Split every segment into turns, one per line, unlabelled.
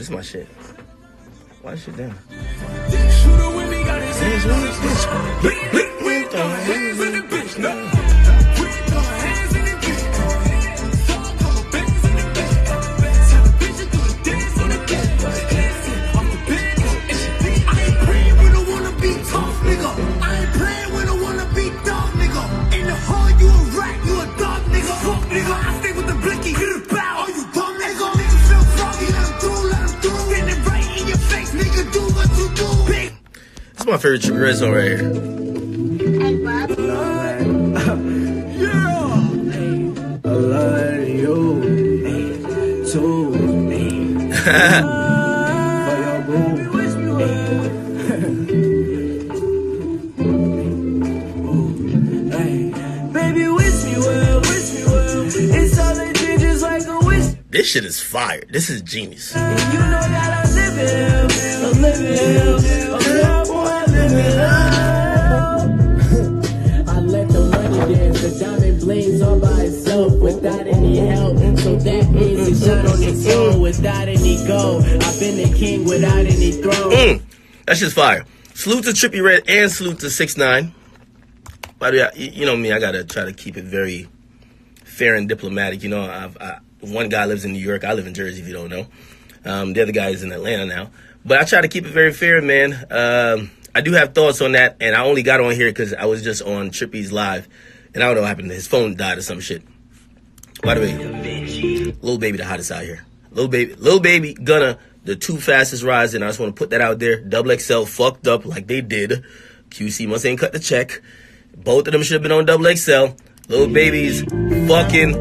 This is my shit. Why is shit down? This is my favorite Trippie Red song right here. I love you too. Baby, wish me well, wish me well. It's all they did just like a wish. This shit is fire. This is genius. And you know that I'm living hell. I let the money dance, the diamond blades all by itself without any help. So that means it shine on its own without any gold. I've been the king without any throne. That's just fire. Salute to Trippie Red and salute to 6ix9ine. By the way, you know me, I gotta try to keep it very fair and diplomatic. You know, one guy lives in New York, I live in Jersey, if you don't know. The other guy is in Atlanta now. But I try to keep it very fair, man. I do have thoughts on that, and I only got on here because I was just on Trippie's live, and I don't know what happened. His phone died or some shit. By the way, Lil Baby the hottest out here. Lil Baby, Gunna, the two fastest rides, and I just want to put that out there. Double XL fucked up like they did. QC must ain't cut the check. Both of them should have been on Double XL. Lil Baby's fucking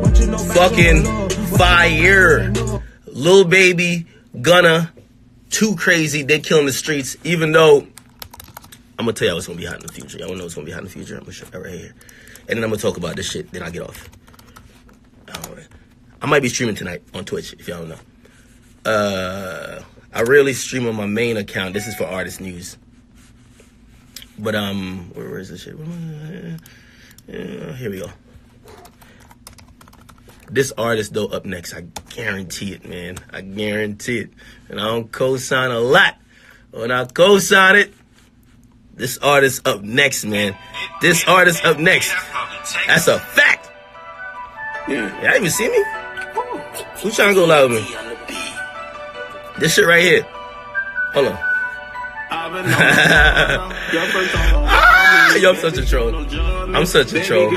fire. Lil Baby, Gunna, too crazy. They killing the streets, even though I'm going to tell y'all what's going to be hot in the future. Y'all want to know what's going to be hot in the future? I'm going to show that right here. And then I'm going to talk about this shit. Then I'll get off. I might be streaming tonight on Twitch, if y'all don't know. I rarely stream on my main account. This is for artist news. But, where is this shit? Here we go. This artist, though, up next. I guarantee it, man. I guarantee it. And I don't co-sign a lot. When I co-sign it, this artist up next, man. This artist up next. That's a fact. Y'all even see me? Who's trying to go live with me? This shit right here. Hold on. Yo, I'm such a troll. I'm such a troll.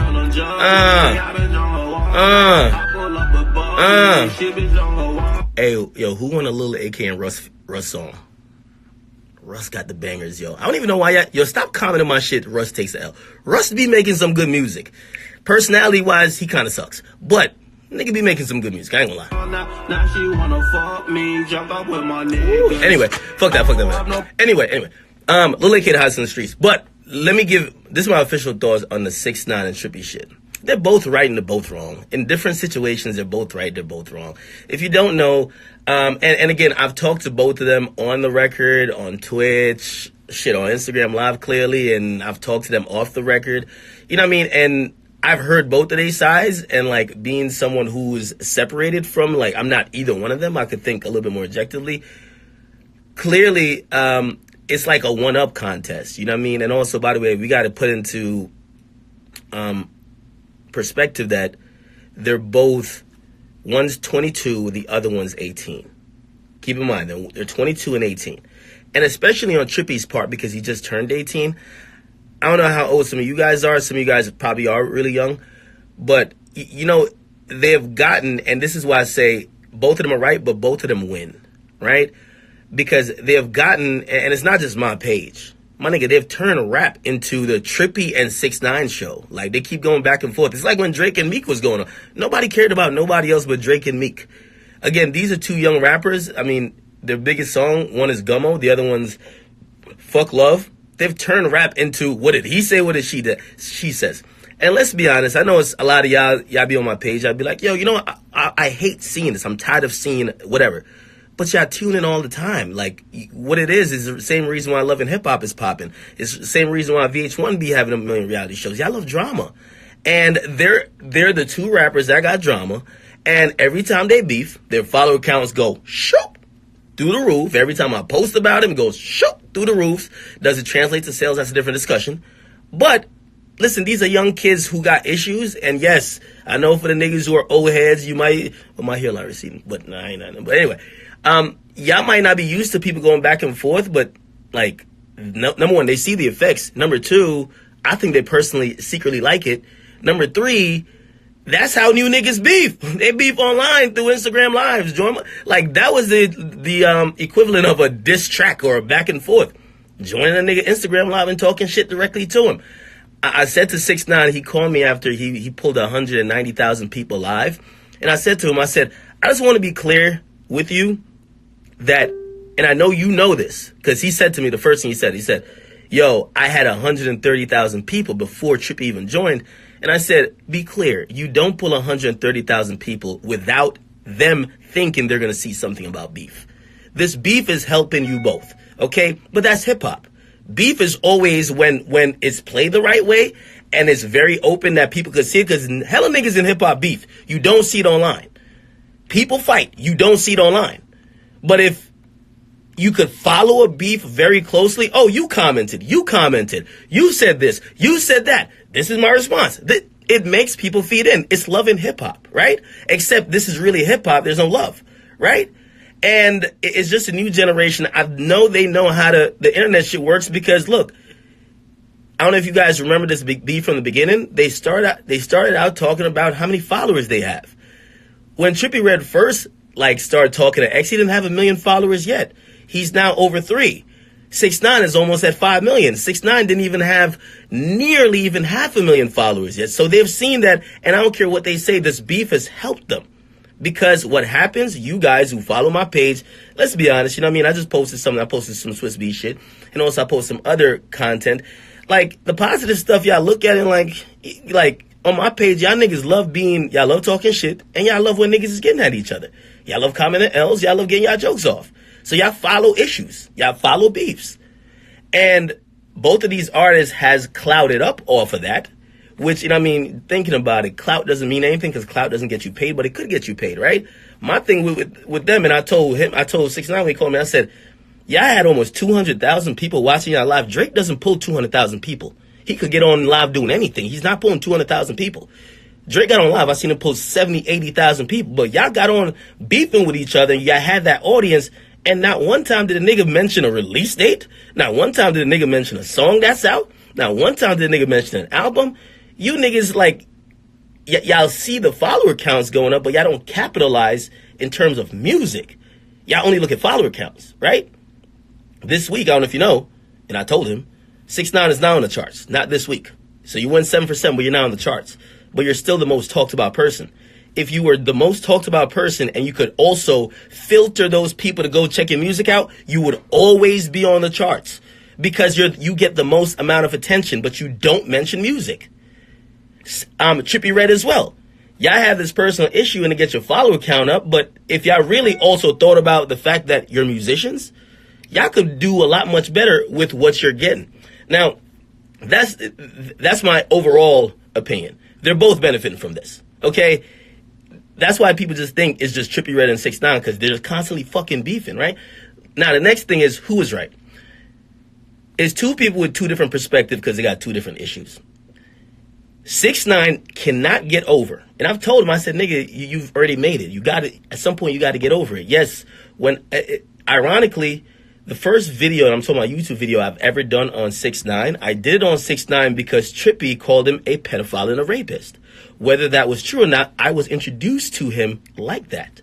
Hey, yo, who want a little AK and Russ song? Russ got the bangers, yo. I don't even know why yo, stop commenting my shit. Russ takes the L. Russ be making some good music. Personality-wise, he kind of sucks. But nigga be making some good music. I ain't gonna lie. Now she wanna fuck me, jump up with my nigga. Anyway, fuck that, man. Anyway. Lil AK the hottest in the streets. But let me give, this is my official thoughts on the 6ix9ine and Trippie shit. They're both right and they're both wrong. In different situations, they're both right, they're both wrong. If you don't know, and again, I've talked to both of them on the record, on Twitch, shit, on Instagram Live clearly, and I've talked to them off the record. You know what I mean? And I've heard both of their sides, and like being someone who's separated from, like, I'm not either one of them, I could think a little bit more objectively. Clearly, it's like a one-up contest, you know what I mean? And also, by the way, we got to put into perspective that they're both, one's 22, the other one's 18. Keep in mind, they're 22 and 18. And especially on Trippie's part, because he just turned 18, I don't know how old some of you guys are. Some of you guys probably are really young. But, you know, they have gotten, and this is why I say both of them are right, but both of them win, right? Because they have gotten, and it's not just my page. My nigga, they've turned rap into the Trippie and 6ix9ine show. Like, they keep going back and forth. It's like when Drake and Meek was going on. Nobody cared about nobody else but Drake and Meek. Again, these are two young rappers. I mean, their biggest song, one is Gummo, the other one's Fuck Love. They've turned rap into, what did he say, what did she says. And let's be honest, I know it's a lot of y'all be on my page. I'd be like, yo, you know what? I hate seeing this. I'm tired of seeing whatever. But y'all tune in all the time. Like, what it is the same reason why Love and Hip Hop is popping. It's the same reason why VH1 be having a million reality shows. Y'all love drama. And they're the two rappers that got drama. And every time they beef, their follower counts go, shoop. through the roof. Every time I post about him, it goes shoot through the roofs. Does it translate to sales? That's a different discussion. But listen, these are young kids who got issues. And yes, I know for the niggas who are old heads, you might, well, my hairline receding, but nah, I ain't nothing. But anyway, y'all might not be used to people going back and forth, but like, number one, they see the effects. Number two, I think they personally secretly like it. Number three, that's how new niggas beef. They beef online through Instagram lives. Like, that was the equivalent of a diss track or a back and forth. Joining a nigga Instagram live and talking shit directly to him. I said to 6ix9ine, he called me after he pulled 190,000 people live. And I said to him, I said, I just want to be clear with you that, and I know you know this, because he said to me, the first thing he said, yo, I had 130,000 people before Trippie even joined. And I said, be clear, you don't pull 130,000 people without them thinking they're going to see something about beef. This beef is helping you both, okay? But that's hip-hop. Beef is always when it's played the right way and it's very open that people could see it, because hella niggas in hip-hop beef. You don't see it online. People fight. You don't see it online. But if you could follow a beef very closely, oh, you commented, you said this, you said that, this is my response. It makes people feed in. It's love in hip-hop, right? Except this is really hip-hop. There's no love, right? And it's just a new generation. I know they know how the internet shit works, because look, I don't know if you guys remember this beef from the beginning. They started out talking about how many followers they have. When Trippie Redd first started talking to X, he didn't have 1 million followers yet. He's now over 3. 6ix9ine is almost at 5 million. 6ix9ine didn't even have nearly even 500,000 followers yet. So they've seen that, and I don't care what they say, this beef has helped them. Because what happens, you guys who follow my page, let's be honest, you know what I mean? I just posted something. I posted some Swiss Beat shit. And also I posted some other content. Like, the positive stuff, y'all look at it like on my page, y'all niggas y'all love talking shit, and y'all love when niggas is getting at each other. Y'all love commenting L's, y'all love getting y'all jokes off. So y'all follow issues. Y'all follow beefs. And both of these artists has clouded up off of that, which, you know what I mean, thinking about it, clout doesn't mean anything, because clout doesn't get you paid, but it could get you paid, right? My thing with them, and I told 6ix9ine when he called me, I said, yeah, I had almost 200,000 people watching y'all live. Drake doesn't pull 200,000 people. He could get on live doing anything. He's not pulling 200,000 people. Drake got on live. I seen him pull 70, 80,000 people, but y'all got on beefing with each other. Y'all had that audience. And not one time did a nigga mention a release date. Not one time did a nigga mention a song that's out. Not one time did a nigga mention an album. You niggas, y'all see the follower counts going up, but y'all don't capitalize in terms of music. Y'all only look at follower counts, right? This week, I don't know if you know, and I told him, 6ix9ine is now on the charts. Not this week. So you went 7 for 7, but you're now on the charts. But you're still the most talked about person. If you were the most talked about person and you could also filter those people to go check your music out, you would always be on the charts, because you get the most amount of attention, but you don't mention music. Trippie Redd as well. Y'all have this personal issue and to get your follower count up, but if y'all really also thought about the fact that you're musicians, y'all could do a lot much better with what you're getting. Now, that's my overall opinion. They're both benefiting from this, okay? That's why people just think it's just Trippie Redd and 6ix9ine, because they're just constantly fucking beefing, right? Now, the next thing is, who is right? It's two people with two different perspectives, because they got two different issues. 6ix9ine cannot get over. And I've told him, I said, nigga, you've already made it. You got it. At some point, you got to get over it. Yes, ironically, the first video, and I'm talking about YouTube video I've ever done on 6ix9ine, I did it on 6ix9ine because Trippie called him a pedophile and a rapist. Whether that was true or not, I was introduced to him like that.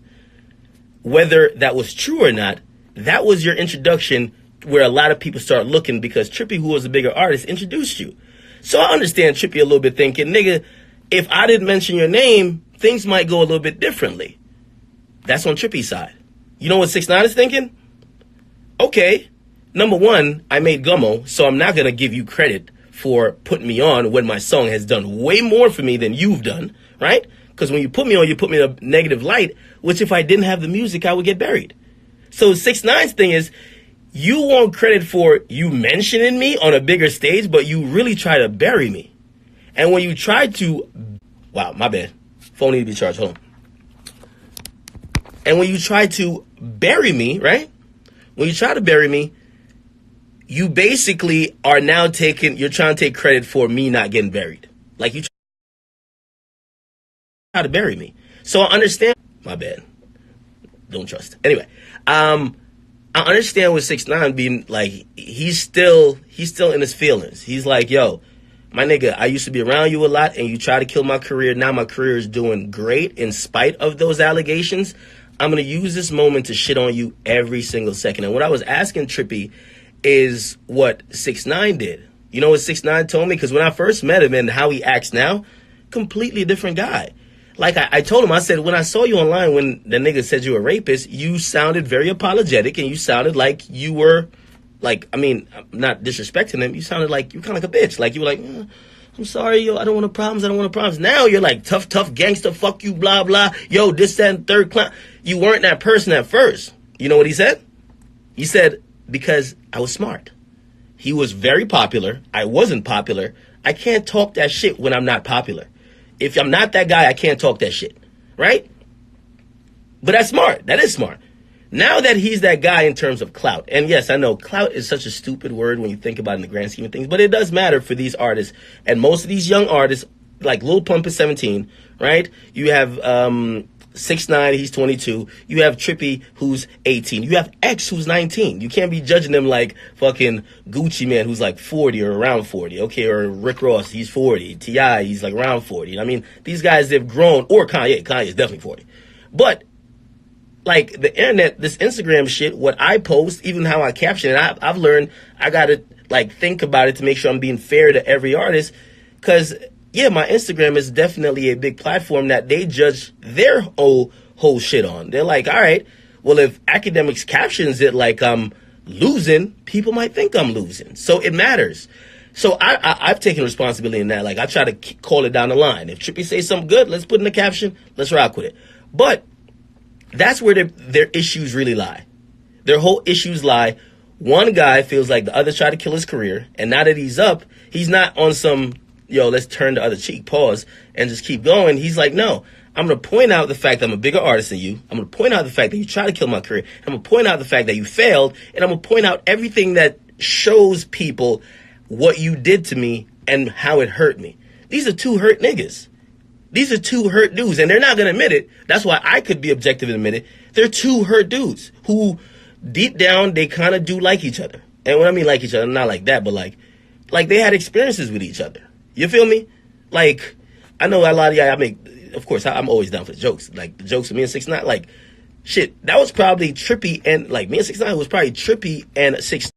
Whether that was true or not, that was your introduction, where a lot of people start looking, because Trippie, who was a bigger artist, introduced you. So I understand Trippie a little bit thinking, nigga, if I didn't mention your name, things might go a little bit differently. That's on Trippie's side. You know what 6ix9ine is thinking? Okay, number one, I made Gummo, so I'm not going to give you credit for putting me on when my song has done way more for me than you've done, right? Because when you put me on, you put me in a negative light, which if I didn't have the music, I would get buried. So 6ix9ine's thing is, you want credit for you mentioning me on a bigger stage, but you really try to bury me. And when you try to, wow, my bad. Phone need to be charged, hold on. And when you try to bury me, right? When you try to bury me, you basically are now you're trying to take credit for me not getting buried. Like, you try to bury me. So I understand. My bad. Don't trust. Anyway, I understand with 6ix9ine being like, he's still in his feelings. He's like, yo, my nigga, I used to be around you a lot and you try to kill my career. Now my career is doing great in spite of those allegations. I'm going to use this moment to shit on you every single second. And what I was asking Trippie is what 6ix9ine did. You know what 6ix9ine told me? Because when I first met him and how he acts now, completely different guy. Like I told him, I said, when I saw you online when the nigga said you were a rapist, you sounded very apologetic and you sounded like you were, like, I mean, I'm not disrespecting him. You sounded like you were kind of like a bitch. Like, you were like, I'm sorry, yo, I don't want no problems. I don't want no problems. Now you're like tough gangster, fuck you, blah, blah. Yo, this, that, and third clown. You weren't that person at first. You know what he said? He said, because I was smart. He was very popular. I wasn't popular. I can't talk that shit when I'm not popular. If I'm not that guy, I can't talk that shit, right? But that's smart. That is smart. Now that he's that guy in terms of clout, and yes, I know clout is such a stupid word when you think about it in the grand scheme of things, but it does matter for these artists. And most of these young artists, like Lil Pump is 17, right? You have 6ix9ine, he's 22. You have Trippie, who's 18. You have X, who's 19. You can't be judging them like fucking Gucci Man, who's like 40 or around 40, okay? Or Rick Ross, he's 40. T.I., he's like around 40. I mean, these guys, they've grown. Or Kanye is definitely 40. But, like, the internet, this Instagram shit, what I post, even how I caption it, I've learned I gotta, like, think about it to make sure I'm being fair to every artist. Because, yeah, my Instagram is definitely a big platform that they judge their whole shit on. They're like, all right, well, if Akademiks captions it like I'm losing, people might think I'm losing. So it matters. So I've taken responsibility in that. Like, I try to call it down the line. If Trippie says something good, let's put in the caption. Let's rock with it. But that's where their issues really lie. Their whole issues lie. One guy feels like the other tried to kill his career. And now that he's up, he's not on some, yo, let's turn the other cheek, pause, and just keep going. He's like, no, I'm going to point out the fact that I'm a bigger artist than you. I'm going to point out the fact that you tried to kill my career. I'm going to point out the fact that you failed. And I'm going to point out everything that shows people what you did to me and how it hurt me. These are two hurt niggas. These are two hurt dudes, and they're not going to admit it. That's why I could be objective and admit it. They're two hurt dudes who, deep down, they kind of do like each other. And when I mean like each other, not like that, but like they had experiences with each other. You feel me? Like, I know a lot of y'all, of course, I'm always down for the jokes. Like, the jokes with me and 6ix9ine, like, shit, that was probably Trippie and, like, me and 6ix9ine was probably Trippie and 6ix9ine.